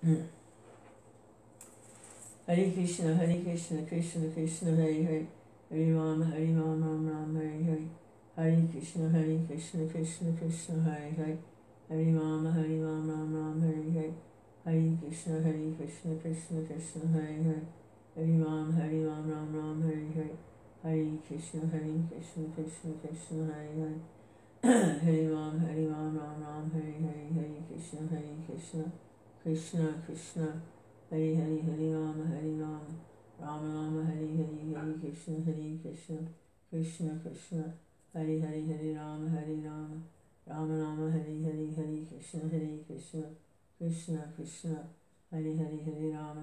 Hare Krishna, Krishna Krishna, Hare Hare, Hare Rama, Ram Hare Hare, Hare Krishna, Krishna Krishna, Hare Hare, Hare Rama, Ram Hare Hare, Hare Krishna, Krishna Krishna, Hare Hare, Hare Rama, Ram Hare Hare, Hare Krishna, Krishna Krishna, Hare Hare, Hare Ram Hare Hare, Hare Krishna, Krishna Krishna, Hare Hare, Hare Rama, Rama Rama, Hare Hare, Hare Krishna, Krishna Krishna, Hare Hare, Hare Rama, Rama Rama, Hare Hare, Hare Krishna, Krishna Krishna, Hare Hare, Hare Rama,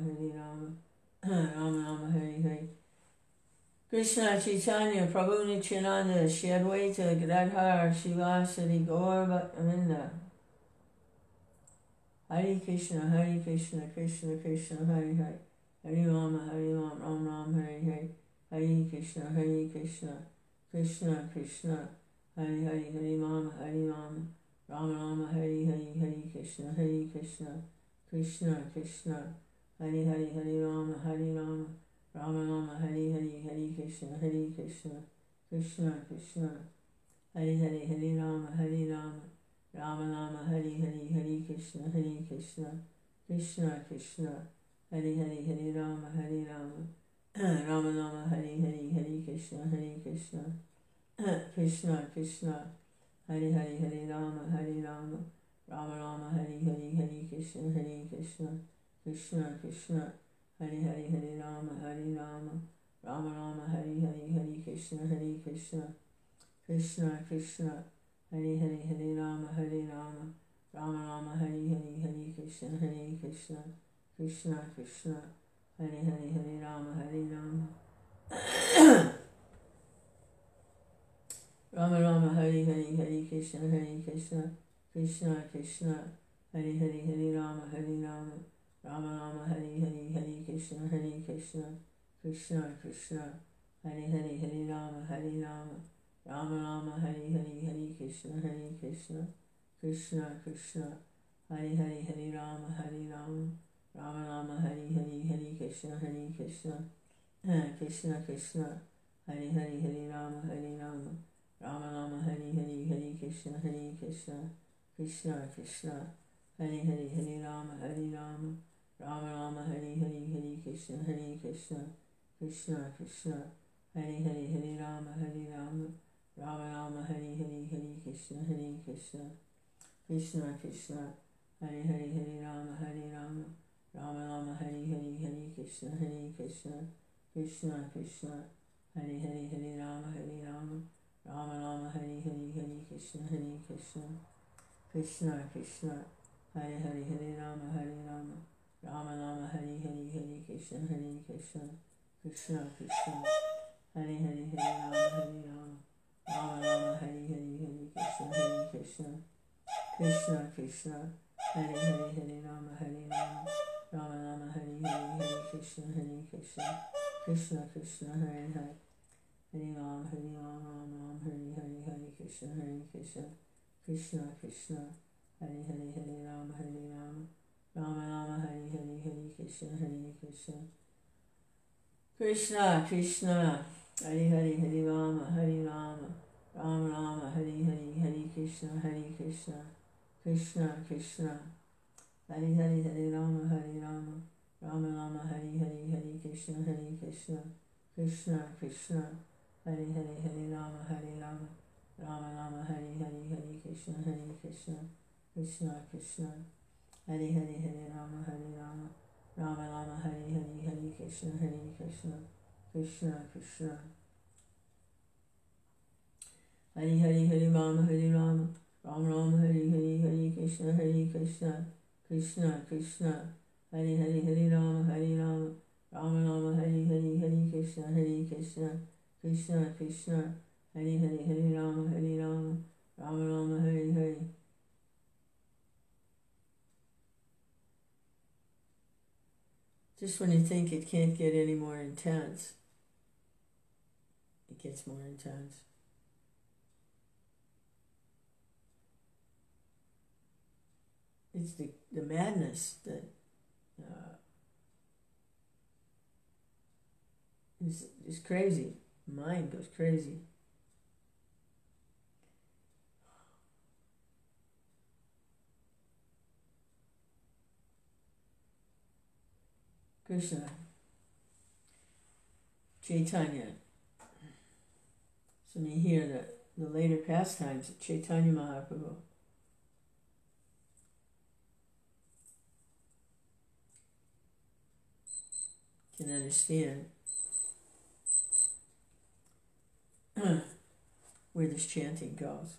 Rama Rama, Hare Hare. Krishna Chaitanya Prabhu Nityananda Shri Advaita Gadadhar Shivasadi Gaur Bhaktavinda. Hare Krishna, Krishna Krishna, Hare Hare, Hare Rama, Ram Hare Hare, Hare Krishna, Krishna Krishna, Hare Hare, Hare Rama, Rama Hare Hare, Hare Krishna, Krishna Krishna, Hare Hare, Hare Rama, Rama Hare Hare, Hare Krishna, Krishna Krishna, Hare Hare, Hare Rama, Rama Hare Hare, Hare Krishna, Krishna Krishna, Hare Hare, Hare Rama, Rama Hare Hare, Hare Krishna, Krishna Krishna, Hare Hare, Hare Rama, Rama Hare Hare, Hare Krishna, Krishna Krishna, Hare Hare, Hare Rama, Rama Hare Hare, Hare Krishna, Krishna Krishna, Hare Hare, Hare Rama, Rama Hare Hare, Hare Krishna, Krishna Krishna, Hare Hare, Hare Rama, Rama Hare Hare, Hare Krishna, Krishna Krishna, Hare Hare, Hare Rama, Rama Hare Hare, Hare Krishna, Krishna Krishna, Hare Hare, Hare Rama, Rama Hare Hare, Hare Krishna, Krishna Krishna, Hare Hare, Hare Rama, Rama Hare Hare, Hare Krishna, Krishna Krishna, Hare Hare, Hare Rama, Rama Hare Hare, Hare Krishna, Krishna Krishna, Hare Hare, Hare Rama, Rama Hare Hare, Hare Krishna, Krishna Krishna, Hare Hare, Hare Rama, Rama Hare Hare, Hare Krishna, Krishna Krishna, Hare Hare, Hare Rama, Rama Hare Hare, Hare Krishna, Krishna Krishna, Hare Hare, Hare Rama, Rama Hare Hare, Hare Krishna, Krishna Krishna, Hare Hare, Hare Rama, Rama Hare Hare, Hare Krishna, Krishna Krishna, Hare Hare, Hare Rama, Rama Hare Hare, Hare Krishna, Krishna Krishna, Hare Hare, Hare Rama, Rama Hare Hare, Hare Krishna, Krishna Krishna, Hare Hare, Hare Rama, Ram Hare Hare, Hare Krishna, Krishna Krishna, Hare Hare, Hare Rama, Rama Hare Hare, Hare Krishna, Krishna Krishna, Hare Hare, Hare Rama, Rama Hare Hare, Hare Krishna, Krishna Krishna, Hare Hare, Hare Rama, Rama Hare Hare, Hare Krishna, Krishna Krishna, Hare Hare, Hare Rama, Rama Hare Hare, Hare Krishna, Krishna Krishna, Hare Hare, Hare Rama, Rama Hare Hare, Hare Krishna, Krishna Krishna, Hare Hare, Hare Rama, Rama Hare Hare, Hare Krishna, Krishna Krishna, Hare Hare, Hare Rama, Rama Hare Hare, Hare Krishna, Krishna Krishna, Hare Hare, Hare Rama, Rama Hare Hare. Just when you think it can't get any more intense, it gets more intense. It's the madness that is crazy. Mind goes crazy. Krishna, Chaitanya. So when you hear the later pastimes of Chaitanya Mahaprabhu, can understand where this chanting goes.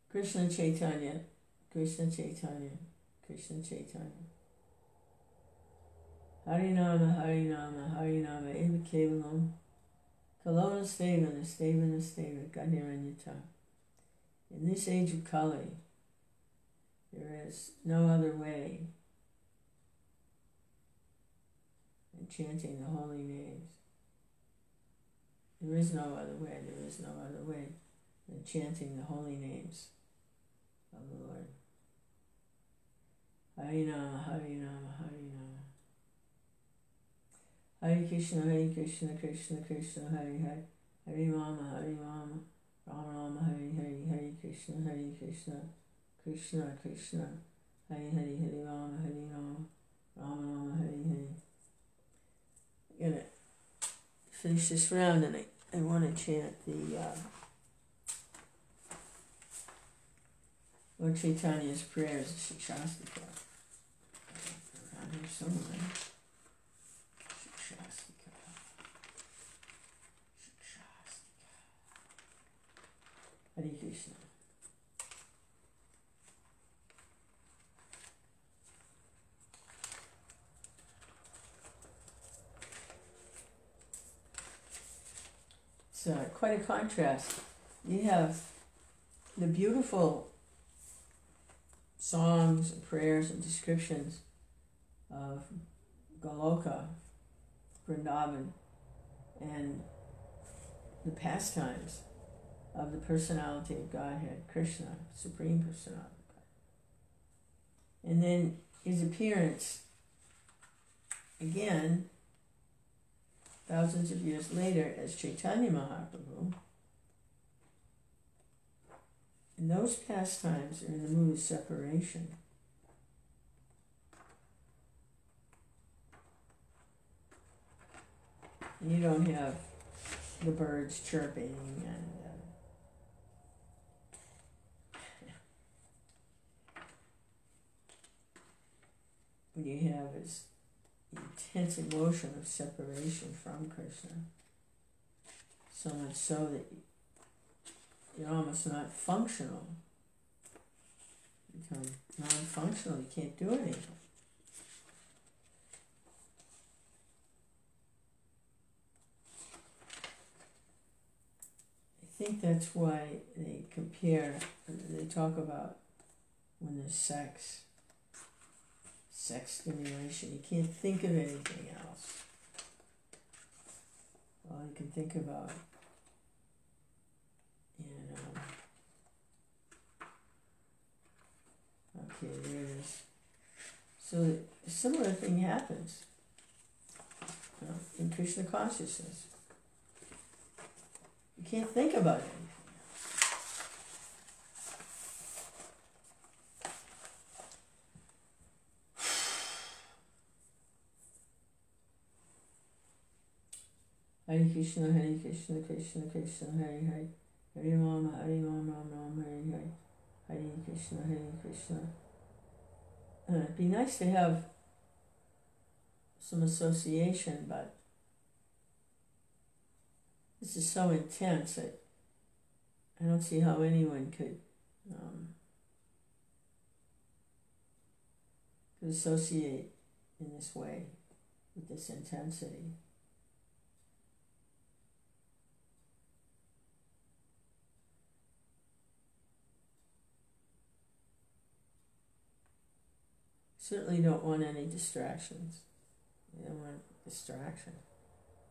Krishna Chaitanya, Krishna Chaitanya, Krishna Chaitanya. Harinama, Harinama, Harinama, Eva Kevalam, Kalona Stevana, Stevana, Steva, Gadhiranyata. In this age of Kali, there is no other way than chanting the holy names. There is no other way, there is no other way than chanting the holy names of the Lord. Harinama, Harinama, Harinama. Hare Krishna, Krishna Krishna, Hare Hare. Hare Rama, Rama Rama, Hare Hare. Hare Krishna, Krishna Krishna, Hare Hare. Hare Rama, Rama Rama, Hare Hare. I'm gonna finish this round, and I want to chant the Lord Chaitanya's prayers of Shikshastika. Around here somewhere. Shikshastika. Hare Krishna. It's quite a contrast. You have the beautiful songs and prayers and descriptions of Goloka, Vrindavan, and the pastimes of the personality of Godhead, Krishna, Supreme Personality of God. And then his appearance again, thousands of years later, as Chaitanya Mahaprabhu. And those pastimes are in the mood of separation. And you don't have the birds chirping and what you have is intense emotion of separation from Krishna. So much so that you're almost not functional. You become non-functional, you can't do anything. I think that's why they talk about when there's sex stimulation, you can't think of anything else. All you can think about, okay, there it is. So a similar thing happens in Krishna consciousness. You can't think about anything. Hare Krishna, Krishna Krishna, Hare Hare. Hare Rama, Rama Rama, Hare Hare. Hare Krishna, Krishna. It'd be nice to have some association, but this is so intense that I don't see how anyone could associate in this way with this intensity. Certainly don't want any distractions. You don't want distraction.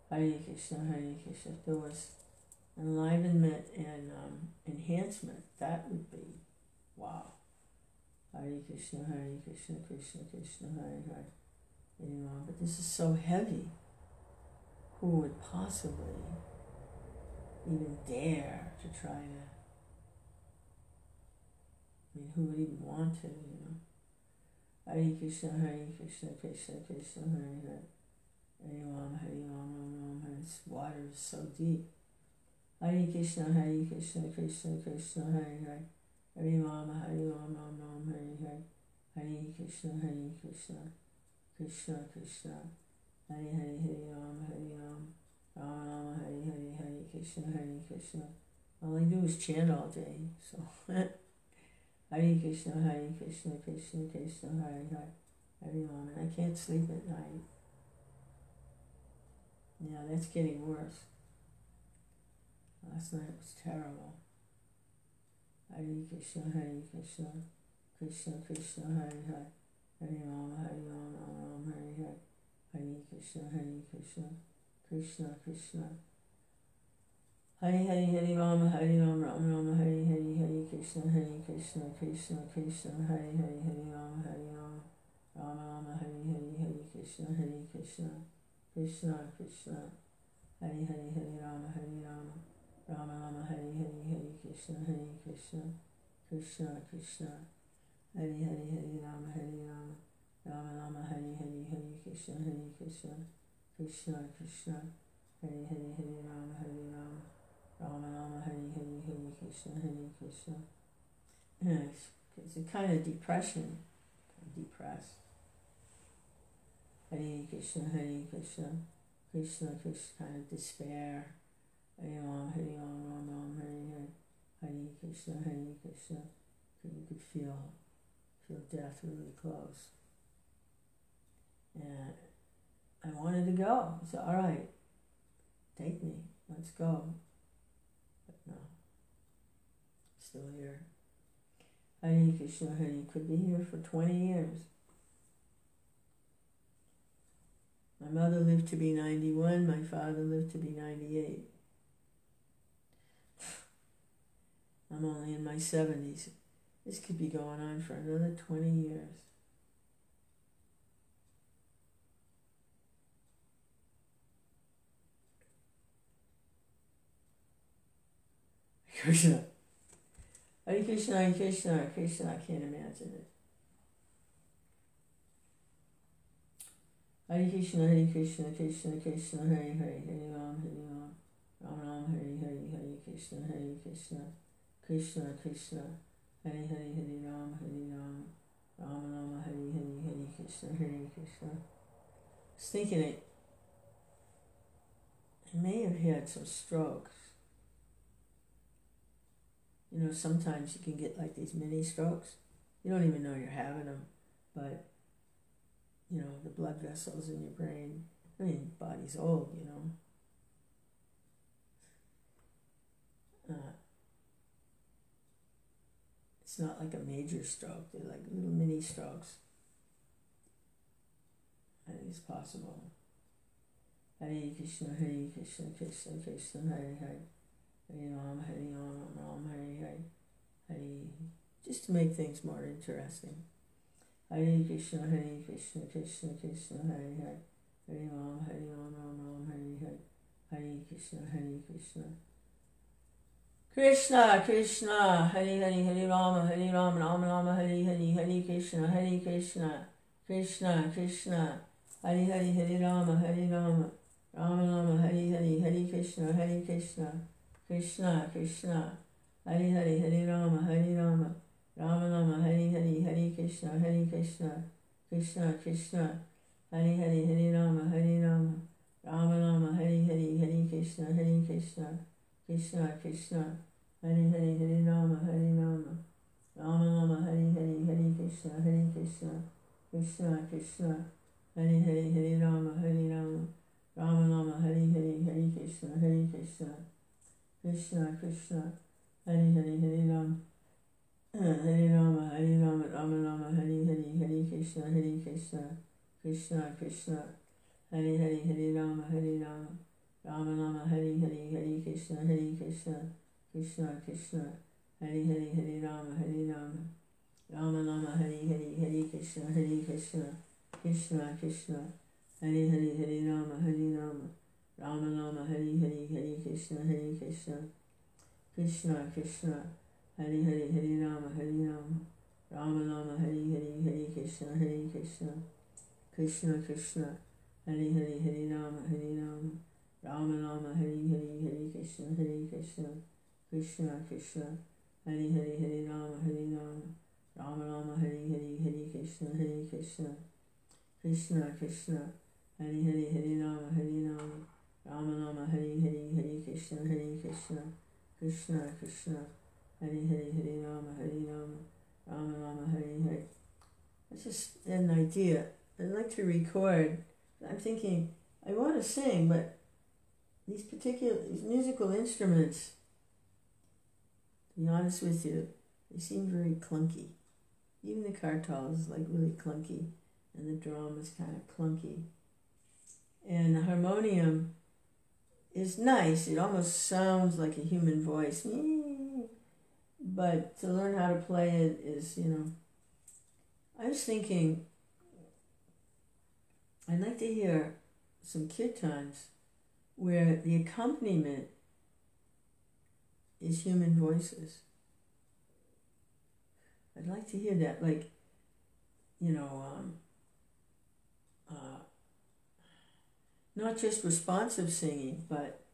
Hare Krishna, Hare Krishna. If there was enlivenment and enhancement, that would be wow. Hare Krishna, Hare Krishna, Krishna Krishna, Hare Hare. But this is so heavy. Who would possibly even dare to try to? Who would even want to? Hare Krishna, Hare Krishna, Krishna Krishna, Hare Hare. Hare Rama, Hare Rama, Rama Hare. This water is so deep. Hare Krishna, Hare Krishna, Krishna Krishna, Hare Hare. Hare Rama, Hare Rama, Rama Hare Hare. Hare Krishna, Hare Krishna, Krishna Krishna. Hare Hare, Hare Rama, Hare Rama, Rama Rama, Hare Hare, Hare Krishna, Hare Krishna. All I do is chant all day, so Hare Krishna, Hare Krishna, Krishna Krishna, Hare Hare, Hare Rama. I can't sleep at night. Yeah, that's getting worse. Last night was terrible. Hare Krishna, Hare Krishna, Krishna Krishna, Hare Hare, Hare Rama, Hare Rama, Rama Hare Hare, Hare Krishna, Hare Krishna, Krishna Krishna. Hare Hare, Hare Rama, Hare Rama, Rama Rama, Hare Hare, Hare Krishna, Krishna Krishna, Hare Hare, Hare Rama, Hare Rama, Rama Rama, Hare Hare, Hare Krishna, Krishna Krishna. Hare Hare, Hare Rama, Hare Rama, Rama Rama, Hare Hare, Hare Krishna, Krishna Krishna. Hare Hare, Hare Rama, Hare Rama, Rama Rama, Hare Hare, Hare Krishna, Krishna Krishna. Hare Hare, Hare Rama, Hare Rama, Rama Rama, Hare Hare, Hare Krishna. It's a kind of depression. I'm depressed. Hare Krishna, Krishna Krishna, kind of despair. Hare Rama, Rama Rama, Hare Hare, Hare Krishna. You could feel death really close. And I wanted to go. I said, all right, take me, let's go. But no, still here. Hare Krishna, Hare, could be here for 20 years. My mother lived to be 91, my father lived to be 98. I'm only in my 70s. This could be going on for another 20 years. Krishna. Hare Krishna, Hare Krishna, Krishna, I can't imagine it. Hare Krishna, Krishna Krishna, Hare Hare, Hare Rama, Rama Rama, Hare Hare, Hare Krishna, Krishna Krishna, Hare Hare, Hare Rama, Rama Rama, Hare Hare, Hare Krishna, Krishna. I was thinking I may have had some strokes. Sometimes you can get like these mini strokes. You don't even know you're having them, but the blood vessels in your brain, body's old, it's not like a major stroke, they're like little mini strokes. I think it's possible. Hare Krishna, Krishna Krishna, Hare Hare, Hare Rama, Rama Hare Hare, Hare, just to make things more interesting. Hare Krishna, Krishna Krishna, Hare Hare, Hare Rama, Rama Hare Hare, Hare Krishna, Krishna Krishna, Hare Hare, Hare Rama, Rama Rama, Hare Hare, Hare Krishna, Krishna Krishna, Hare Hare, Hare Rama, Rama Rama, Hare Hare, Hare Krishna, Krishna Krishna, Hare Hare, Hare Rama, Rama Rama, Hare Hare, Hare Krishna, Krishna Krishna, Hare Hare, Hare Rama, Rama Rama, Hare Hare, Hare Krishna, Krishna Krishna, Hare Hare, Hare Rama, Rama Rama, Hare Hare, Hare Krishna, Krishna Krishna, Hare Hare, Hare Rama, Rama Rama, Hare Hare, Hare Krishna, Krishna Krishna, Hare Hare, Hare Rama, Rama Rama, Hare Hare, Hare Krishna, Krishna, Krishna Krishna, Hare Hare, Hare Rama, Rama Rama, Hare Hare, Hare Krishna, Krishna Krishna, Hare Hare, Hare Rama, Rama Rama, Hare Hare, Hare Krishna, Krishna Krishna, Hare Hare, Hare Rama, Rama Rama, Hare Hare, Hare Krishna, Krishna Krishna, Hare Hare, Hare Rama, Rama Rama, Hare Hare, Hare Krishna, Krishna Krishna, Hare Hare, Hare Rama, Rama Rama, Hare Hare, Hare Krishna, Krishna Krishna, Hare Hare, Hare Rama, Rama Rama, Hare Hare, Hare Krishna, Krishna Krishna, Hare Hare, Hare Rama, Rama Rama, Hare Hare, Hare Krishna, Krishna Krishna, Hare Hare, Hare Rama, Rama Rama, Hare Hare. I just had an idea. I'd like to record. I'm thinking, I want to sing, but these musical instruments, to be honest with you, they seem very clunky. Even the kartal is like really clunky, and the drum is kind of clunky. And the harmonium is nice. It almost sounds like a human voice. But to learn how to play it is, I was thinking, I'd like to hear some kirtans where the accompaniment is human voices. I'd like to hear that, like, not just responsive singing, but,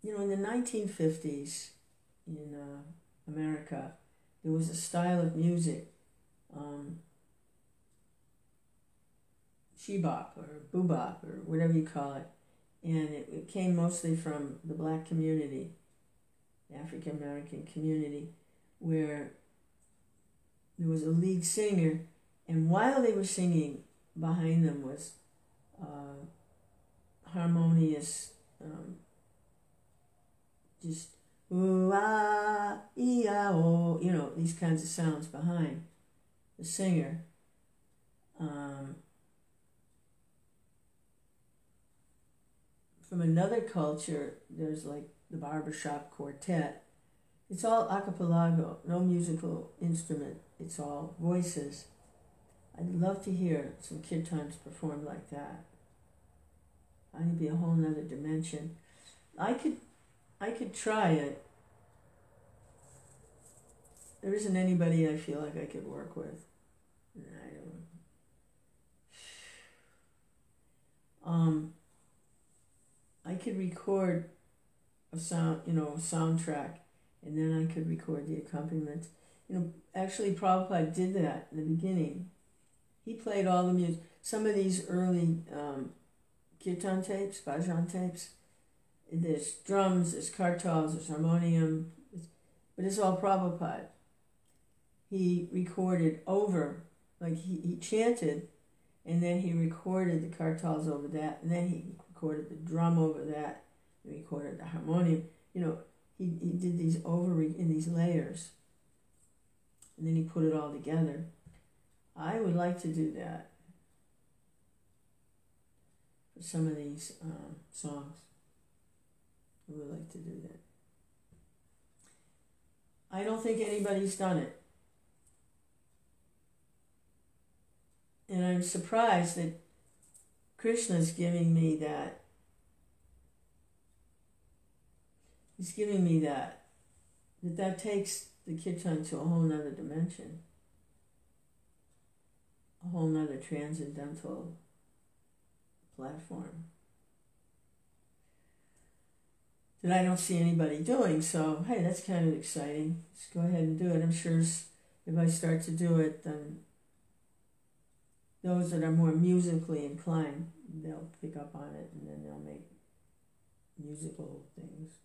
in the 1950s in America, there was a style of music, shebop or boobop or whatever you call it, and it came mostly from the black community, the African American community, where there was a lead singer, and while they were singing, behind them was harmonious, just ooh ah ee ah oh, these kinds of sounds behind the singer. From another culture, there's like the barbershop quartet. It's all acapella, no musical instrument. It's all voices. I'd love to hear some kirtans performed like that. I'd be a whole nother dimension. I could try it. There isn't anybody I feel like I could work with. I could record a soundtrack, and then I could record the accompaniment. Actually Prabhupada did that in the beginning. He played all the music. Some of these early kirtan tapes, bhajan tapes, there's drums, there's kartals, there's harmonium, but it's all Prabhupada. He recorded over, like he chanted, and then he recorded the kartals over that, and then he recorded the drum over that, and recorded the harmonium. He did these over in these layers, and then he put it all together. I would like to do that for some of these songs. I would like to do that. I don't think anybody's done it. And I'm surprised that Krishna's giving me that. He's giving me that takes the kirtan to a whole nother dimension. A whole nother transcendental platform that I don't see anybody doing. So, hey, that's kind of exciting. Just go ahead and do it. I'm sure if I start to do it, then those that are more musically inclined, they'll pick up on it, and then they'll make musical things.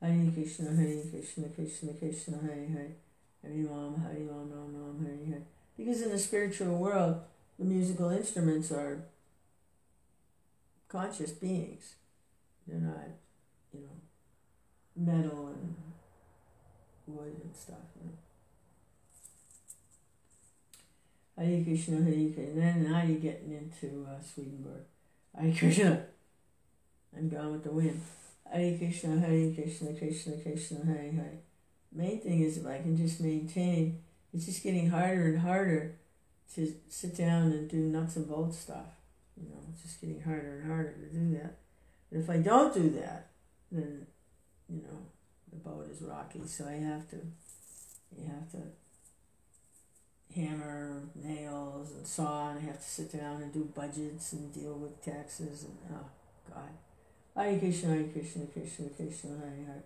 Hare Krishna, Krishna Krishna, Hare Hare, Hare Rama, Rama, Hare Hare. Because in the spiritual world, the musical instruments are conscious beings. They're not, metal and wood and stuff. Hare Krishna, Hare Krishna. Then now you're getting into Swedenborg. Hare Krishna. I'm gone with the wind. Hare Krishna, Hare Krishna, Krishna Krishna, Hare Hare. Main thing is if I can just maintain, it's just getting harder and harder to sit down and do nuts and bolts stuff. You know, it's just getting harder and harder to do that. But if I don't do that, then, you know, the boat is rocky. So you have to hammer nails and saw, and I have to sit down and do budgets and deal with taxes and, oh, God. Hare Krishna, Hare Krishna, Krishna Krishna, Hare Hare.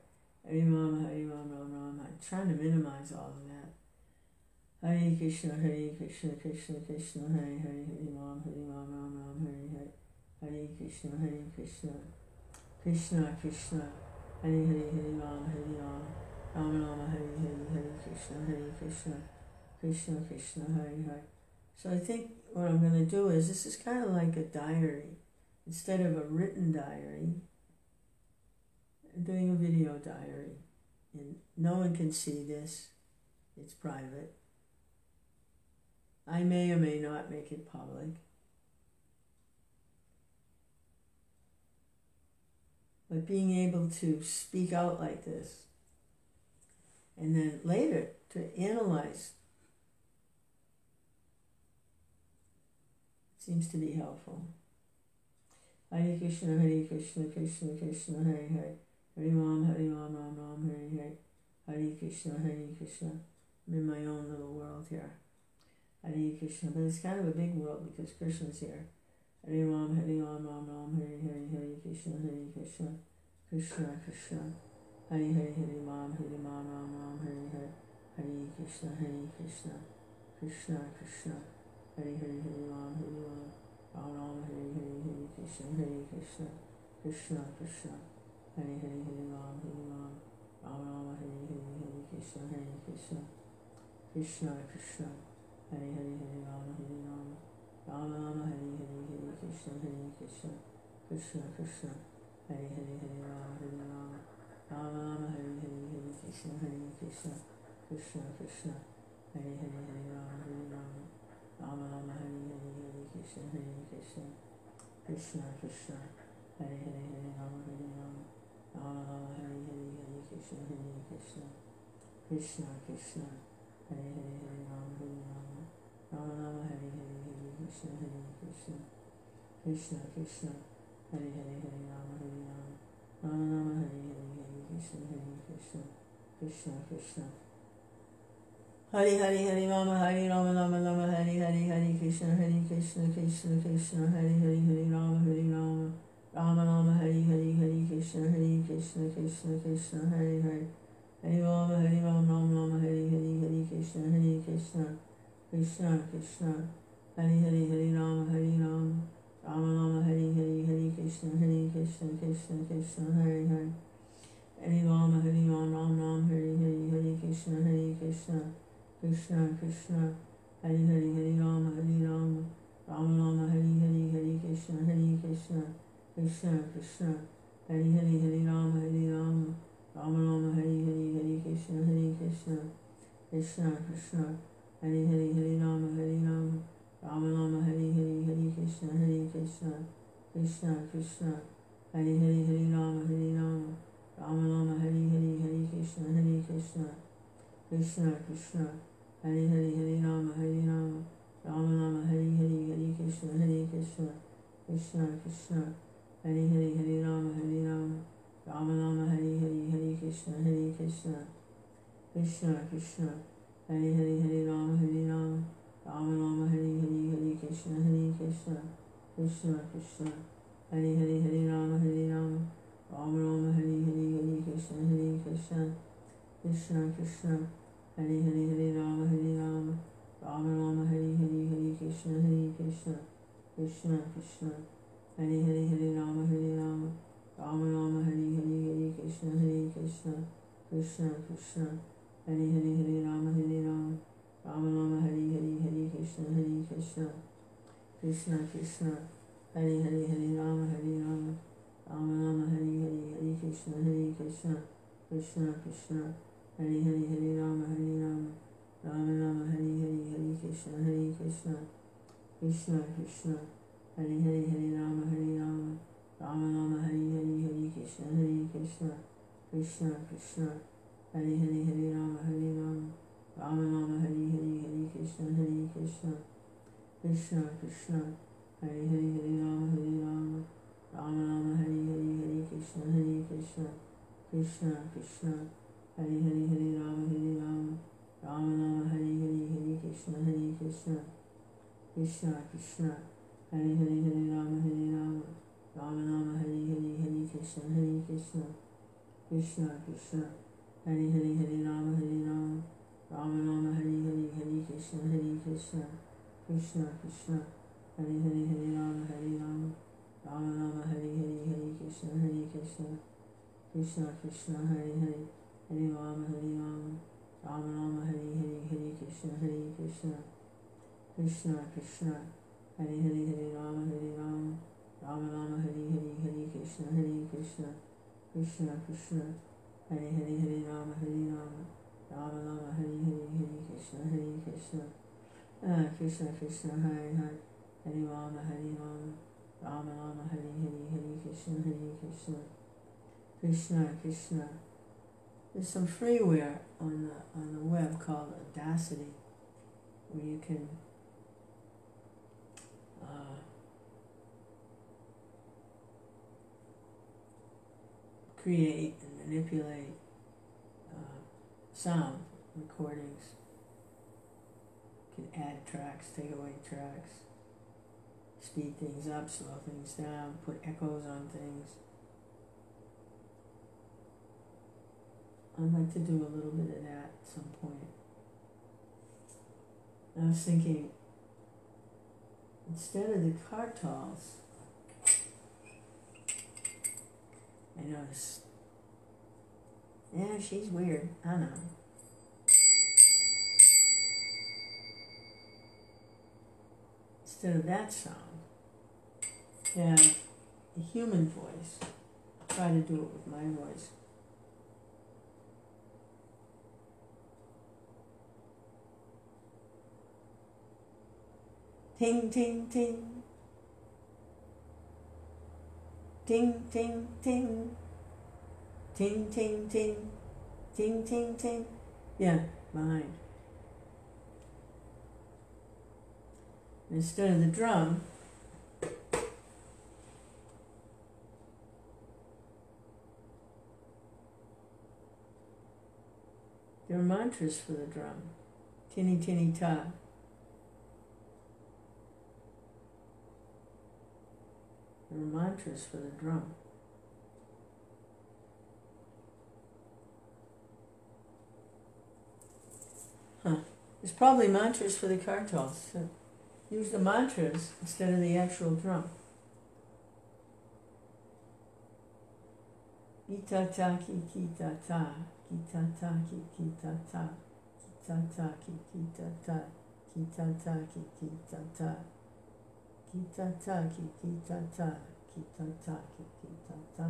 Hare Rama, Hare Rama, Rama Rama. I'm trying to minimize all of that. Hare Krishna, Hare Krishna, Krishna Krishna, Hare Hare. Hare Rama, Hare Rama, Rama Rama, Hare Hare. Hare Krishna, Hare Krishna, Krishna Krishna, Hare Hare. Hare Rama, Hare Rama, Rama Rama, Hare Hare. Hare Krishna, Hare Krishna, Krishna Krishna, Hare Hare. So I think what I'm going to do is, this is kind of like a diary. Instead of a written diary, I'm doing a video diary. And no one can see this. It's private. I may or may not make it public. But being able to speak out like this, and then later to analyze, seems to be helpful. Hare Krishna, Hare Krishna, Krishna Krishna, Hare Hare. Hare Rama, Hare Rama, Rama Rama, Hare Hare. Hare Krishna, Hare Krishna. I'm in my own little world here. Hare Krishna, but it's kind of a big world because Krishna's here. Hare Rama, Hare Rama, Rama Rama, Hare Hare. Hare Krishna, Hare Krishna, Krishna Krishna. Hare Hare, Hare Rama, Hare Rama, Rama Rama, Hare Hare. Hare Krishna, Hare Krishna, Krishna Krishna. Hare Hare, Hare Rama, Hare Rama, Rama Rama, Hare Hare. Hare Krishna, Hare Krishna, Krishna Krishna. Hare Hare, Hare Rama, Hare Rama, Rama Rama, Hare Hare. Hare Krishna, Hare Krishna, Krishna Krishna. Hare Hare, Hare Rama, Hare Rama, Rama Rama, Hare Hare. Hare Krishna, Hare Krishna, Krishna Krishna. Hare Hare, Hare Rama, Hare Rama, Rama Rama, Hare Hare. Hare Krishna, Hare Krishna, Krishna Krishna. Hare Hare, Hare Rama, Hare Rama, Rama Rama, Hare Hare. Hare Krishna, Hare Krishna, Krishna Krishna. Hare Hare, Hare Rama, Hare Rama, Rama Rama, Hare Hare. Hare Krishna, Hare Krishna, Krishna Krishna. Hare Hare, Hare Rama, Hare Rama, Rama Rama, Hare Hare. Hare Krishna, Hare Krishna, Krishna Krishna. Hare Hare, Hare Rama, Hare Rama, Rama Rama, Hare Hare. Hare Krishna, Hare Krishna, Krishna Krishna. Hare Hare, Hare Rama, Hare Rama, Rama Rama, Hare Hare. Hare Krishna, Hare Krishna, Krishna Krishna. Hare Hare, Hare Rama, Hare Rama, Rama Rama, Hare Hare. Hare Krishna, Hare Krishna, Krishna Krishna. Hare Hare, Hare Rama, Hare Rama, Rama Rama, Hare Hare. Hare Krishna, Hare Krishna, Krishna Krishna. Hare Hare, Hare Rama, Hare Rama, Rama Rama, Hare Hare. Hare Krishna, Hare Krishna, Krishna Krishna. Hare Hare, Hare Rama, Hare Rama, Rama Rama, Hare Hare. Hare Krishna, Hare Krishna, Krishna Krishna. Hare Hare, Hare Rama, Hare Rama, Rama Rama, Hare Hare. Hare Krishna, Hare Krishna, Krishna Krishna. Hare Hare, Hare Rama, Hare Rama, Rama Rama, Hare Hare. Hare Krishna, Hare Krishna, Krishna Krishna. Hare Hare, Hare Rama, Hare Rama, Rama Rama, Hare Hare. Hare Krishna, Hare Krishna, Krishna Krishna. Hare Hare, Hare Rama, Hare Rama, Rama Rama, Hare Hare. Hare Krishna, Hare Krishna, Krishna Krishna. Hare Hare, Hare Rama, Hare Rama, Rama Rama, Hare Hare. Hare Krishna, Hare Krishna, Krishna Krishna. Hare Hare, Hare Rama, Hare Rama, Rama Rama, Hare Hare. Hare Krishna, Hare Krishna, Krishna Krishna. Hare Hare, Hare Rama, Hare Rama, Rama Rama, Hare Hare. Hare Krishna, Hare Krishna, Krishna Krishna. Hare Hare, Hare Rama, Hare Rama, Rama Rama, Hare Hare. Hare Krishna, Hare Krishna, Krishna Krishna. Hare Hare, Hare Rama, Hare Rama, Rama Rama, Hare Hare. Hare Krishna, Hare Krishna, Krishna Krishna. Hare Hare, Hare Rama, Hare Rama, Rama Rama, Hare Hare. Hare Krishna, Hare Krishna, Krishna Krishna. Hare Hare, Hare Rama, Hare Rama, Rama Rama, Hare Hare. Hare Krishna, Hare Krishna, Krishna Krishna. Hare Hare, Hare Rama, Hare Rama, Rama Rama, Hare Hare. Hare Krishna, Hare Krishna, Krishna Krishna. Hare Hare, Hare Rama, Hare Rama, Rama Rama, Hare Hare. Hare Krishna, Hare Krishna, Krishna Krishna, Hare Hare, Hare Rama, Rama Rama, Hare Hare, Hare Krishna, Krishna Krishna, Hare Hare, Hare Rama, Rama Rama, Hare Hare, Hare Krishna, Krishna Krishna, Hare Hare, Hare Rama, Rama Rama, Hare Hare, Hare Krishna, Krishna Krishna, Hare Hare, Hare Rama, Rama Rama, Hare Hare, Hare Krishna, Krishna Krishna, Hare Hare, Hare Rama, Rama Rama, Hare Hare, Hare Krishna, Krishna Krishna, Hare Hare, Hare Rama, Rama Rama, Hare Hare, Hare Krishna, Krishna Krishna, Hare Hare, Hare Rama, Rama Rama, Hare Hare, Hare Krishna, Krishna Krishna, Hare Hare, Hare Rama, Rama Rama, Hare Hare, Hare Krishna, Krishna Krishna, Hare Hare, Hare Rama, Rama Rama, Hare Hare, Hare Krishna, Krishna Krishna, Hare Hare, Hare Rama, Rama Rama, Hare Hare, Hare Krishna, Krishna Krishna, Hare Hare, Hare Rama, Rama Rama, Hare Hare, Hare Krishna, Krishna Krishna. There's some freeware on the web called Audacity, where you can create and manipulate sound recordings. You can add tracks, take away tracks, speed things up, slow things down, put echoes on things. I'd like to do a little bit of that at some point. I was thinking, instead of the kartals, I noticed, yeah, she's weird, I know. Instead of that sound, have a human voice. I'll try to do it with my voice. Ting, ting, ting. Ting, ting, ting. Ting, ting, ting. Ting, ting, ting. Yeah, behind. Instead of the drum, there are mantras for the drum. Tinny, tinny, ta. There are mantras for the drum. There's probably mantras for the kartals. So use the mantras instead of the actual drum. Gita ta ki kita ta, gita ta ki kita ta, kita ta ki kita ta, kita ta ki kita ta. Kita ta ki kita ta, kita ta ki kita ta.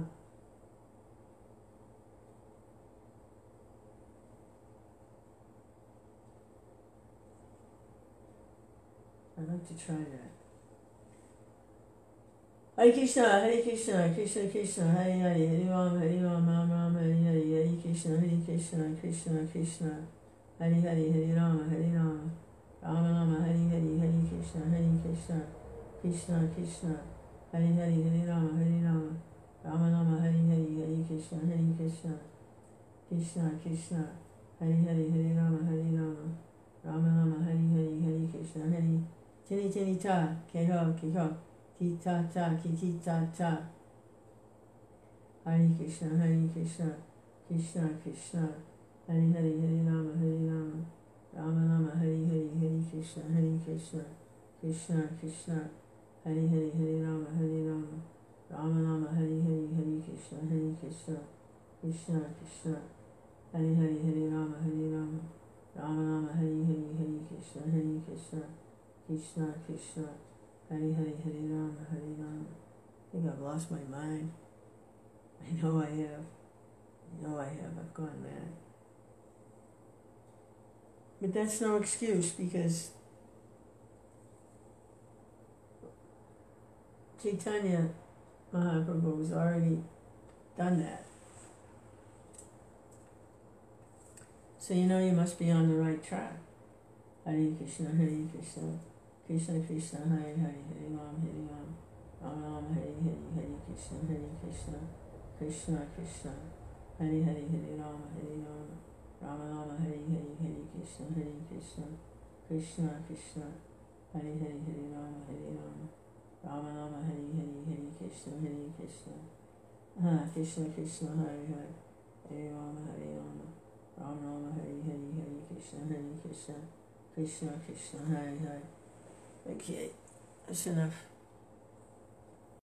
I'd like to try that. Hare Krishna, Krishna Krishna, Hare Hare, Hare Rama, Rama Rama, Hare Hare, Hare Krishna, Krishna Krishna, Hare Hare, Hare Rama, Rama Rama, Hare Hare, Hare Krishna, Krishna Krishna, Hare Hare, Hare Rama, Rama Rama, Hare Hare, Hare Krishna, Krishna Krishna, Hare Hare, Hare Rama, Rama Rama, Hare Hare, Hare Krishna, Tinny tinny ta, keho, ki ta ta, ki ta ta. Hare Krishna, Krishna Krishna, Hare Hare, Hare Rama, Rama Rama, Hare Hare, Hare Krishna, Krishna Krishna, Hare Hare, Hare Rama, Rama Rama, Hare Hare, Hare Krishna, Krishna Krishna, Hare Hare, Hare Rama, Rama Rama, Hare Hare, Hare Krishna, Krishna Krishna, Hare Hare, Hare Rama, I think I've lost my mind. I know I have. I've gone mad. But that's no excuse, because Chaitanya Mahaprabhu has already done that. So you know you must be on the right track. Hare Krishna, Krishna Krishna, Hare Hare, Hare Ram, Rama Rama, Hare Hare, Hare Krishna, Krishna Krishna, Hare Hare, Hare Rama, Rama Rama, Hare Hare, Hare Krishna, Krishna Krishna, Hare Hare, Hare Rama, Rama Rama, Hare Hare, Hare Krishna, Krishna Krishna, Hare Hare, Hare Rama, Rama Rama, Hare Hare, Hare Krishna, Krishna Krishna, Hare Hare. Okay, that's enough.